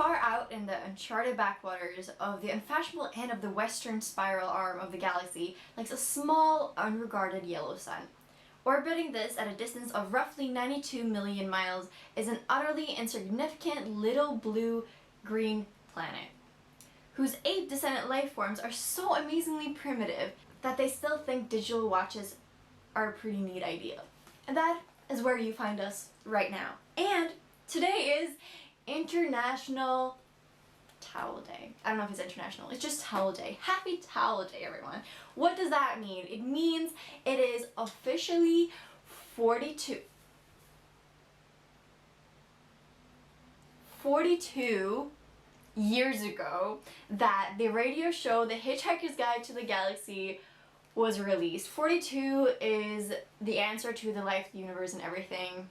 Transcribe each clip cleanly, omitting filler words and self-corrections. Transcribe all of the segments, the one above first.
Far out in the uncharted backwaters of the unfashionable end of the western spiral arm of the galaxy lies a small, unregarded yellow sun. Orbiting this at a distance of roughly 92 million miles is an utterly insignificant little blue-green planet, whose ape-descendant life forms are so amazingly primitive that they still think digital watches are a pretty neat idea. And that is where you find us right now. And today is International Towel Day. I don't know if it's international, it's just Towel Day. Happy Towel Day, everyone. What does that mean? It means it is officially 42 years ago that the radio show The Hitchhiker's Guide to the Galaxy was released. 42 is the answer to the life, the universe, and everything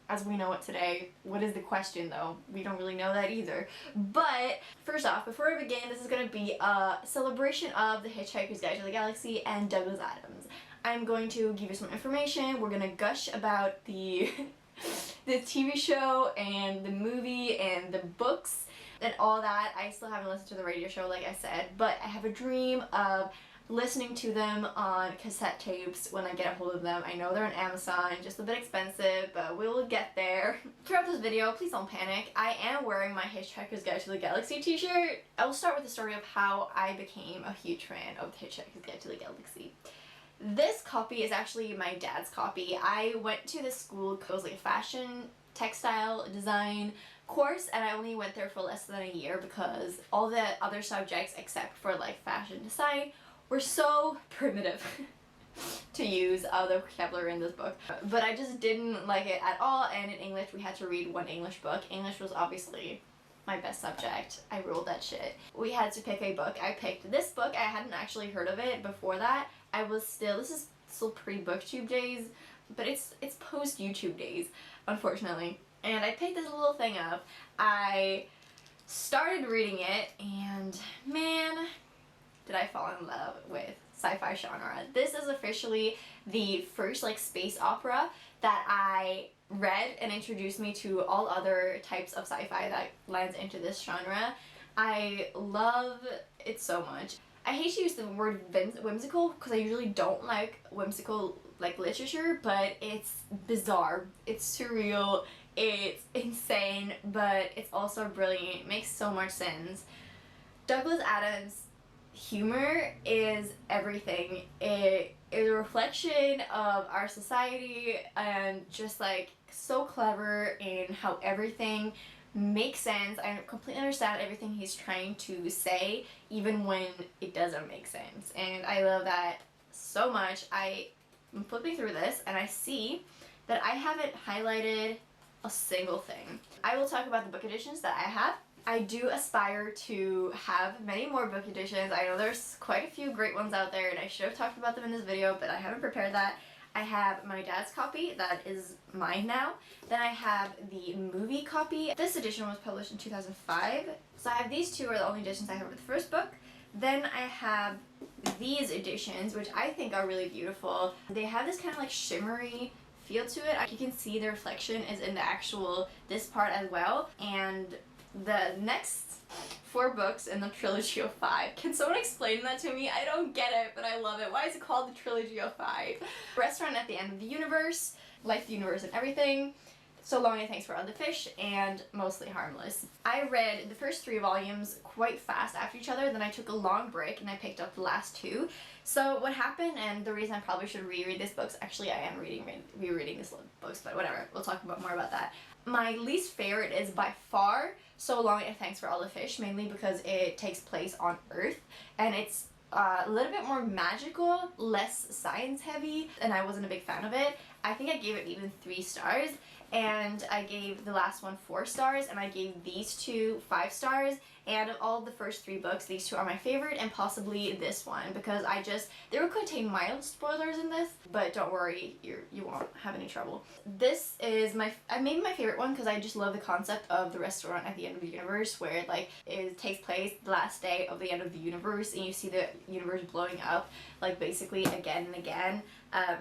as we know it today. What is the question though? We don't really know that either. But first off, before we begin, this is going to be a celebration of The Hitchhiker's Guide to the Galaxy and Douglas Adams. I'm going to give you some information. We're going to gush about the TV show and the movie and the books and all that. I still haven't listened to the radio show, like I said, but I have a dream of listening to them on cassette tapes when I get a hold of them. I know they're on Amazon, just a bit expensive, but we will get there. Throughout this video, please don't panic. I am wearing my Hitchhiker's Guide to the Galaxy t-shirt. I will start with the story of how I became a huge fan of the Hitchhiker's Guide to the Galaxy. This copy is actually my dad's copy. I went to this school, it was like a fashion textile design course, and I only went there for less than a year because all the other subjects except for like fashion design were so primitive to use the vocabulary in this book. But I just didn't like it at all, and in English we had to read one English book. English was obviously my best subject. I ruled that shit. We had to pick a book. I picked this book. I hadn't actually heard of it before that. This is still pre-booktube days, but it's post YouTube days, unfortunately. And I picked this little thing up. I started reading it, and man, did I fall in love with sci-fi genre. This is officially the first like space opera that I read and introduced me to all other types of sci-fi that lands into this genre. I love it so much. I hate to use the word whimsical because I usually don't like whimsical like literature, but it's bizarre, it's surreal, it's insane, but it's also brilliant. It makes so much sense. Douglas Adams' humor is everything. It is a reflection of our society and just like so clever in how everything makes sense. I completely understand everything he's trying to say, even when it doesn't make sense. And I love that so much. I'm flipping through this and I see that I haven't highlighted a single thing. I will talk about the book editions that I have. I do aspire to have many more book editions. I know there's quite a few great ones out there and I should have talked about them in this video, but I haven't prepared that. I have my dad's copy, that is mine now. Then I have the movie copy. This edition was published in 2005. So I have these two are the only editions I have of the first book. Then I have these editions, which I think are really beautiful. They have this kind of like shimmery feel to it. You can see the reflection is in this part as well. And the next 4 books in the trilogy of 5. Can someone explain that to me? I don't get it, but I love it. Why is it called the trilogy of 5? Restaurant at the End of the Universe, Life, the Universe, and Everything, So Long and Thanks for All the Fish, and Mostly Harmless. I read the first 3 volumes quite fast after each other, then I took a long break and I picked up the last 2. So what happened, and the reason I probably should reread these books, actually I am rereading these books, but whatever, we'll talk more about that. My least favorite is by far So Long and Thanks for All the Fish, mainly because it takes place on Earth, and it's a little bit more magical, less science heavy, and I wasn't a big fan of it. I think I gave it even 3 stars, and I gave the last one 4 stars, and I gave these 2 5 stars, and of all the first 3 books, these 2 are my favorite, and possibly this one, because there will contain mild spoilers in this, but don't worry, you won't have any trouble. This is maybe my favorite one, because I just love the concept of the restaurant at the end of the universe, where it takes place the last day of the end of the universe, and you see the universe blowing up, basically again and again.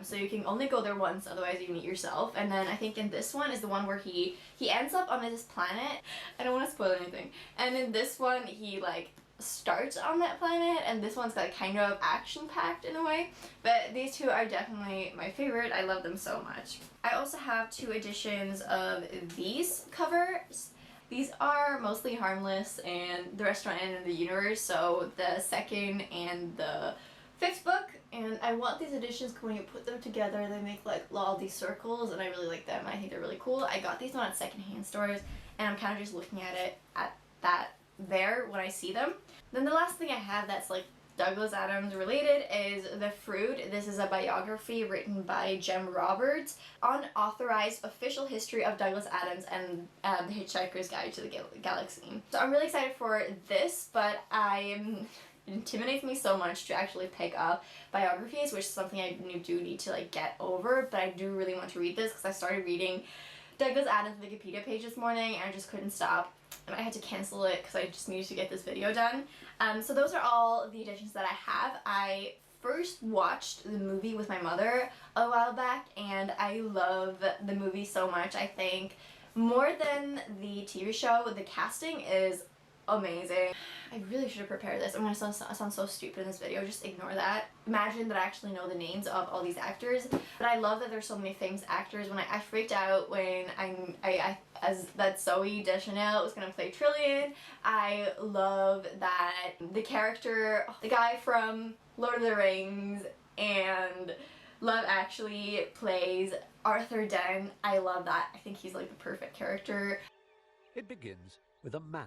So you can only go there once, otherwise you meet yourself. And then I think in this one is the one where he ends up on this planet. I don't want to spoil anything. And in this one he like starts on that planet, and this one's like kind of action-packed in a way. But these two are definitely my favorite. I love them so much. I also have 2 editions of these covers. These are mostly harmless and the restaurant and in the universe, so the 2nd and the 5th book. And I want these editions when you put them together, they make like all these circles, and I really like them. I think they're really cool. I got these one at secondhand stores, and I'm kind of just looking at it at that there when I see them. Then the last thing I have that's like Douglas Adams related is The Fruit. This is a biography written by Jem Roberts, unauthorized official history of Douglas Adams and the Hitchhiker's Guide to the Galaxy. So I'm really excited for this, but it intimidates me so much to actually pick up biographies, which is something I do need to like get over, but I do really want to read this because I started reading Douglas Adams' Wikipedia page this morning and I just couldn't stop, and I had to cancel it because I just needed to get this video done. So those are all the editions that I have. I first watched the movie with my mother a while back, and I love the movie so much. I think more than the TV show, the casting is amazing. I really should have prepared this. I'm gonna sound so stupid in this video, just ignore that. Imagine that I actually know the names of all these actors, but I love that there's so many famous actors. When I freaked out when that Zoe Deschanel was gonna play Trillian. I love that the character, the guy from Lord of the Rings and Love Actually plays Arthur Dent. I love that. I think he's like the perfect character. It begins with a man.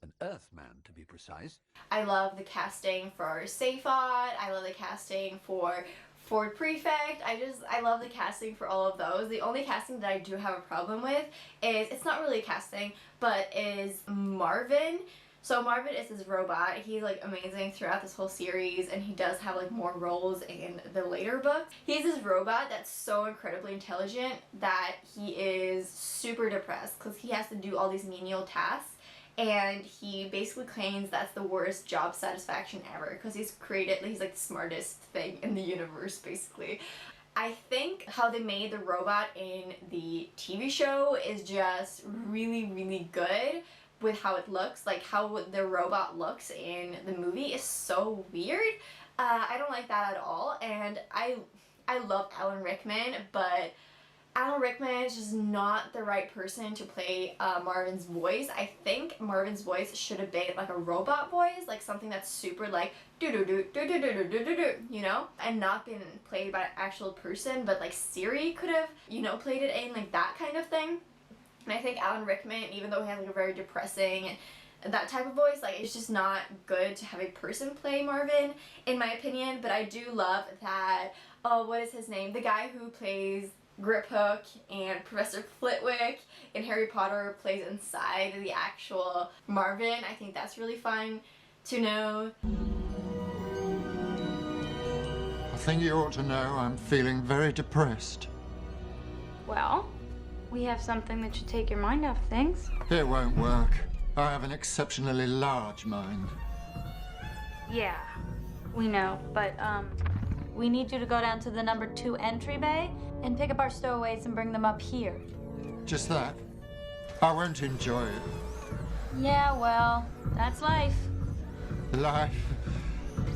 An Earthman, to be precise. I love the casting for Safot. I love the casting for Ford Prefect. I love the casting for all of those. The only casting that I do have a problem with is, it's not really a casting, but is Marvin. So Marvin is this robot. He's like amazing throughout this whole series, and he does have like more roles in the later books. He's this robot that's so incredibly intelligent that he is super depressed because he has to do all these menial tasks, and he basically claims that's the worst job satisfaction ever because he's like the smartest thing in the universe basically. I think how they made the robot in the TV show is just really, really good with how it looks. Like how the robot looks in the movie is so weird. I don't like that at all, and I love Alan Rickman, but Alan Rickman is just not the right person to play Marvin's voice. I think Marvin's voice should have been like a robot voice, like something that's super like do do do do do do do do do, you know, and not been played by an actual person, but like Siri could have, you know, played it in like that kind of thing. And I think Alan Rickman, even though he has like a very depressing and that type of voice, like it's just not good to have a person play Marvin, in my opinion. But I do love that, what is his name? The guy who plays Griphook and Professor Flitwick in Harry Potter plays inside the actual Marvin. I think that's really fun to know. I think you ought to know I'm feeling very depressed. Well, we have something that should take your mind off things. It won't work. I have an exceptionally large mind. Yeah, we know, but we need you to go down to the number 2 entry bay and pick up our stowaways and bring them up here. Just that? I won't enjoy it. Yeah, well, that's life. Life?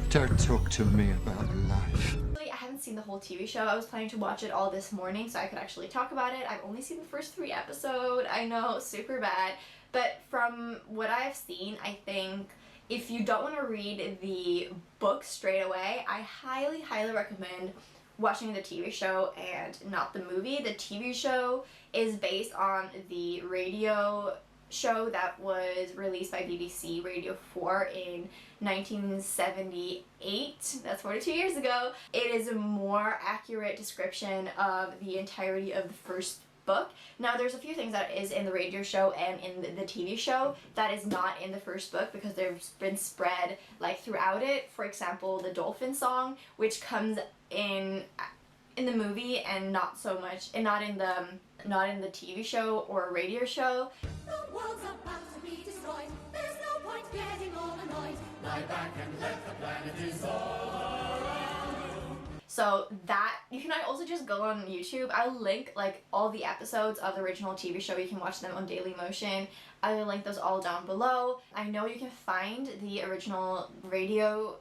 Don't talk to me about life. I haven't seen the whole TV show. I was planning to watch it all this morning so I could actually talk about it. I've only seen the first 3 episodes. I know, super bad. But from what I've seen, I think if you don't want to read the book straight away, I highly, highly recommend watching the TV show and not the movie. The TV show is based on the radio show that was released by BBC Radio 4 in 1978. That's 42 years ago. It is a more accurate description of the entirety of the first book. Now there's a few things that is in the radio show and in the TV show that is not in the first book because they've been spread like throughout it. For example, the dolphin song, which comes in the movie and not so much, and not in the TV show or radio show. The world's about to be destroyed. There's no point getting all annoyed. Lie back and let the planet dissolve. So that, you can also just go on YouTube. I'll link like all the episodes of the original TV show. You can watch them on Daily Motion. I will link those all down below. I know you can find the original radio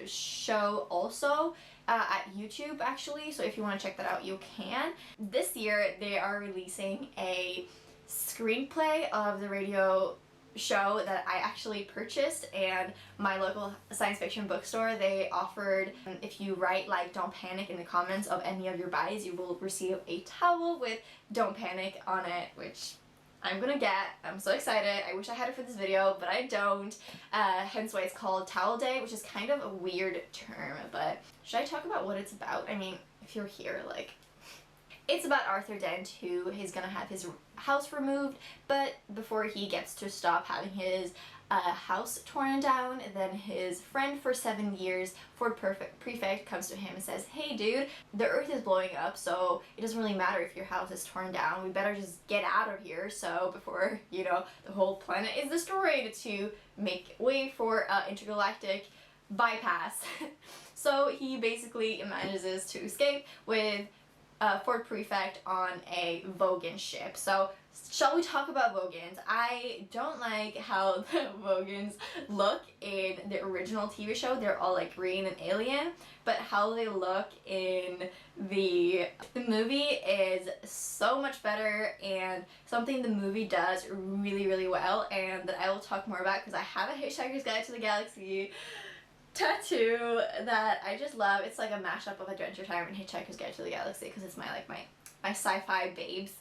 show also at YouTube actually, so if you want to check that out you can. This year they are releasing a screenplay of the radio show that I actually purchased, and my local science fiction bookstore, they offered, if you write like "Don't Panic" in the comments of any of your buys, you will receive a towel with "Don't Panic" on it, which I'm gonna get. I'm so excited. I wish I had it for this video, but I don't. Hence why it's called Towel Day, which is kind of a weird term, but should I talk about what it's about? I mean, if you're here, like, it's about Arthur Dent, who is gonna have his house removed, but before he gets to stop having his house torn down, then his friend for 7 years, Ford Prefect, comes to him and says, "Hey dude, the earth is blowing up, so it doesn't really matter if your house is torn down. We better just get out of here, so before, you know, the whole planet is destroyed, to make way for intergalactic bypass." So he basically manages to escape with Ford Prefect on a Vogan ship. So shall we talk about Vogans? I don't like how the Vogans look in the original TV show. They're all like green and alien, but how they look in the movie is so much better, and something the movie does really well, and that I will talk more about because I have a Hitchhiker's Guide to the Galaxy tattoo that I just love. It's like a mashup of Adventure Time and Hitchhiker's Guide to the Galaxy because it's my sci-fi babes.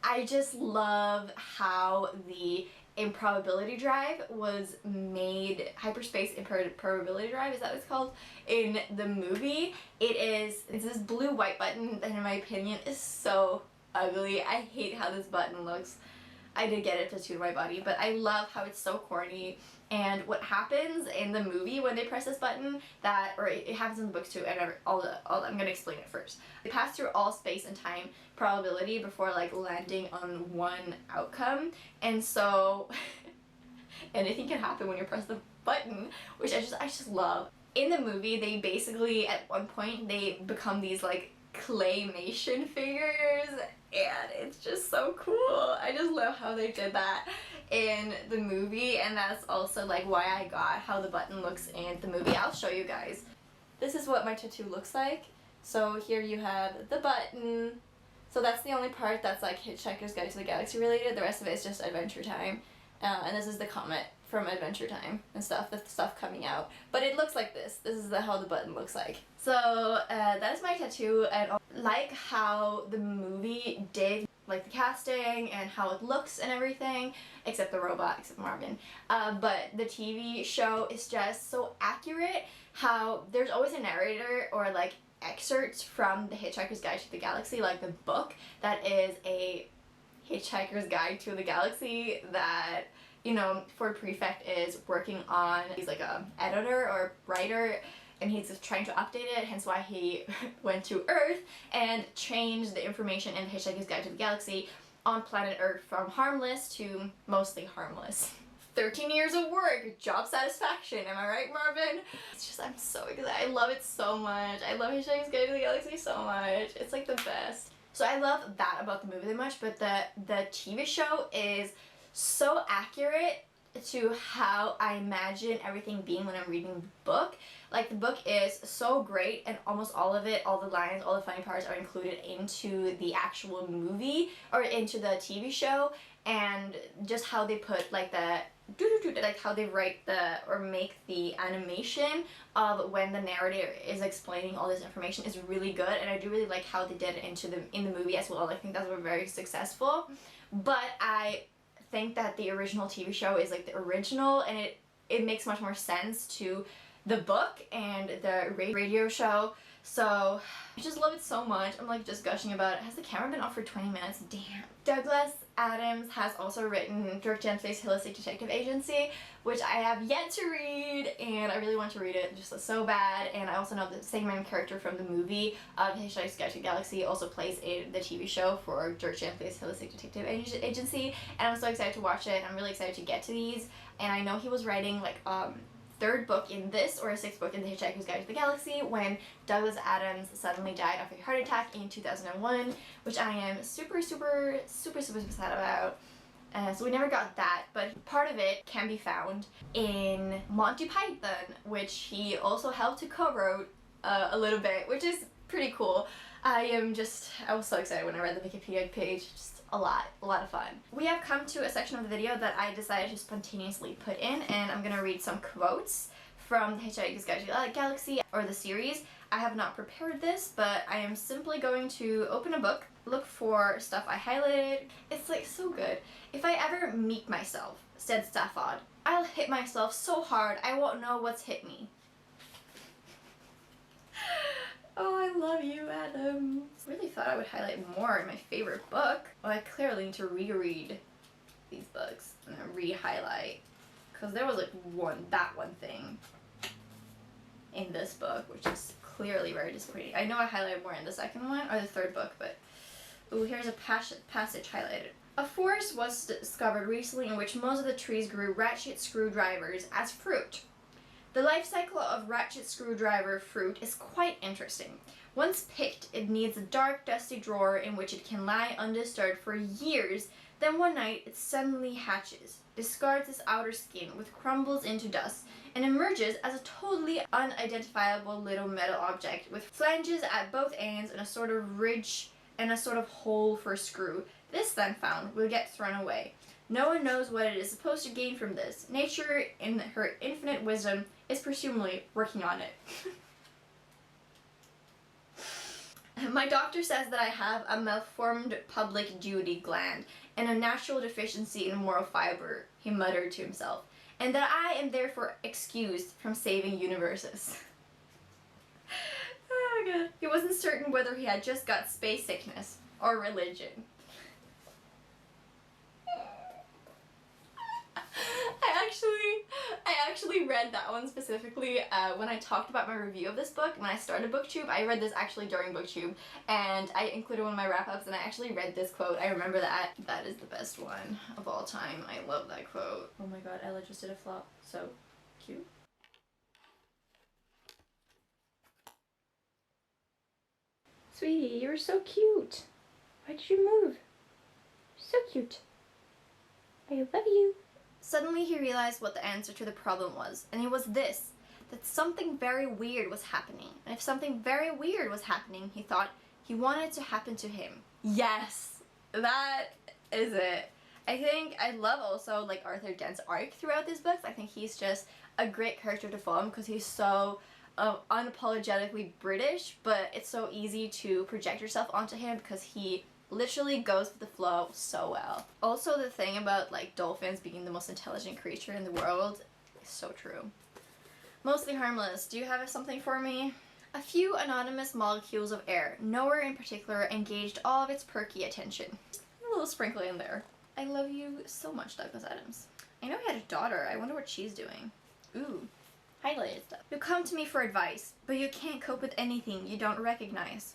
I just love how the improbability drive was made, hyperspace improbability drive, is that what it's called, in the movie. It's this blue-white button that in my opinion is so ugly. I hate how this button looks. I did get it tattooed on my body, but I love how it's so corny. And what happens in the movie when they press this button, or it happens in the books too, and I'm gonna explain it first. They pass through all space and time probability before like landing on one outcome, and so anything can happen when you press the button, which I just love. In the movie, they basically, at one point, they become these like claymation figures, and it's just so cool. I just love how they did that in the movie, and that's also like why I got how the button looks in the movie. I'll show you guys. This is what my tattoo looks like. So here you have the button. So that's the only part that's like Hitchhiker's Guide to the Galaxy related. The rest of it is just Adventure Time. And this is the comet from Adventure Time and stuff, the stuff coming out. But it looks like this. This is how the button looks like. So that is my tattoo, and like how the movie did, like the casting and how it looks and everything, except the robot, except Marvin. But the TV show is just so accurate, how there's always a narrator or like excerpts from the Hitchhiker's Guide to the Galaxy, like the book that is a Hitchhiker's Guide to the Galaxy that, you know, Ford Prefect is working on. He's like a editor or writer, and he's just trying to update it, hence why he went to Earth and changed the information in Hitchhiker's Guide to the Galaxy on planet Earth from harmless to mostly harmless. 13 years of work, job satisfaction, am I right, Marvin? It's just, I'm so excited. I love it so much. I love Hitchhiker's Guide to the Galaxy so much. It's like the best. So I love that about the movie that much, but the TV show is so accurate to how I imagine everything being when I'm reading the book. Like, the book is so great, and almost all of it, all the lines, all the funny parts are included into the actual movie or into the TV show, and just how they put like the like how they write or make the animation of when the narrator is explaining all this information is really good, and I do really like how they did it in the movie as well. I think that was very successful, but I think that the original TV show is like the original, and it makes much more sense to the book and the radio show. So I just love it so much. I'm like just gushing about it. Has the camera been off for 20 minutes? Damn. Douglas, Adams has also written Dirk Gently's Holistic Detective Agency, which I have yet to read, and I really want to read it just so bad. And I also know the same main character from the movie of Hitchhiker's Guide to the Galaxy also plays in the TV show for Dirk Gently's Holistic Detective Agency, and I'm so excited to watch it. I'm really excited to get to these, and I know he was writing like third book in this, or a sixth book in the Hitchhiker's Guide to the Galaxy, when Douglas Adams suddenly died of a heart attack in 2001, which I am super sad about. So we never got that, but part of it can be found in Monty Python, which he also helped to co-wrote a little bit, which is pretty cool. I was so excited when I read the Wikipedia page. Just a lot of fun. We have come to a section of the video that I decided to spontaneously put in, and I'm gonna read some quotes from the Hitchhiker's Guide to the Galaxy, or the series. I have not prepared this, but I am simply going to open a book, look for stuff I highlighted. It's like so good. If I ever meet myself, said Stafford, I'll hit myself so hard I won't know what's hit me. Oh, I love you, Adam. I really thought I would highlight more in my favorite book. Well, I clearly need to reread these books and then re-highlight, because there was like that one thing in this book, which is clearly very disappointing. I know I highlighted more in the second one, or the third book, but ooh, here's a passage highlighted. A forest was discovered recently in which most of the trees grew ratchet screwdrivers as fruit. The life cycle of ratchet screwdriver fruit is quite interesting. Once picked, it needs a dark, dusty drawer in which it can lie undisturbed for years. Then one night, it suddenly hatches, discards its outer skin, which crumbles into dust, and emerges as a totally unidentifiable little metal object with flanges at both ends and a sort of ridge and a sort of hole for a screw. This, then found, will get thrown away. No one knows what it is supposed to gain from this. Nature, in her infinite wisdom, is presumably working on it. My doctor says that I have a malformed public duty gland and a natural deficiency in moral fiber, he muttered to himself, and that I am therefore excused from saving universes. Oh my god. He wasn't certain whether he had just got space sickness or religion. I actually read that one specifically when I talked about my review of this book. When I started BookTube, I read this actually during BookTube, and I included one of my wrap-ups, and I actually read this quote. I remember that. That is the best one of all time. I love that quote. Oh my god, Ella just did a flop. So cute. Sweetie, you're so cute. Why did you move? You're so cute. I love you. Suddenly he realized what the answer to the problem was, and it was this, that something very weird was happening. And if something very weird was happening, he thought, he wanted it to happen to him. Yes! That is it. I think I love also like Arthur Dent's arc throughout these books. I think he's just a great character to follow because he's so unapologetically British, but it's so easy to project yourself onto him because he literally goes with the flow so well. Also, the thing about like dolphins being the most intelligent creature in the world is so true. Mostly harmless. Do you have something for me? A few anonymous molecules of air, nowhere in particular, engaged all of its perky attention. A little sprinkle in there. I love you so much, Douglas Adams. I know he had a daughter. I wonder what she's doing. Ooh, highlighted stuff. You come to me for advice, but you can't cope with anything you don't recognize.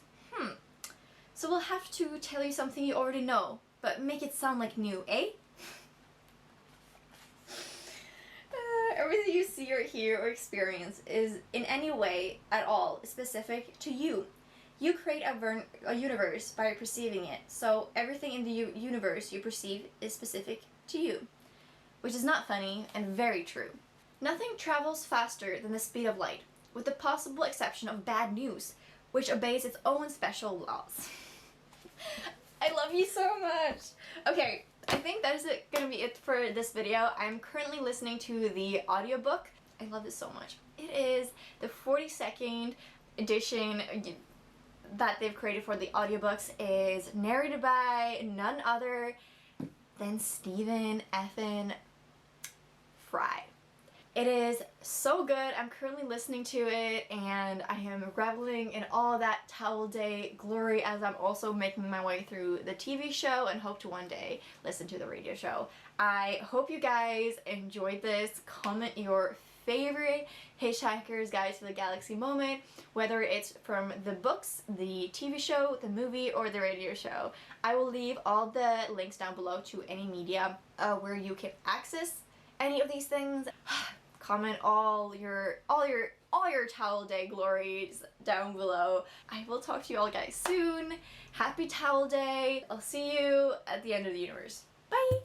So we'll have to tell you something you already know, but make it sound like new, eh? Everything you see or hear or experience is in any way at all specific to you. You create a universe by perceiving it, so everything in the universe you perceive is specific to you. Which is not funny and very true. Nothing travels faster than the speed of light, with the possible exception of bad news, which obeys its own special laws. I love you so much! Okay, I think that is gonna be it for this video. I'm currently listening to the audiobook. I love this so much. It is the 42nd edition that they've created for the audiobooks. Is narrated by none other than Stephen effin' Fry. It is so good. I'm currently listening to it and I am reveling in all that Towel Day glory as I'm also making my way through the TV show and hope to one day listen to the radio show. I hope you guys enjoyed this. Comment your favorite Hitchhiker's Guide to the Galaxy moment, whether it's from the books, the TV show, the movie, or the radio show. I will leave all the links down below to any media where you can access any of these things. Comment all your Towel Day glories down below. I will talk to you all guys soon. Happy Towel Day. I'll see you at the end of the universe. Bye!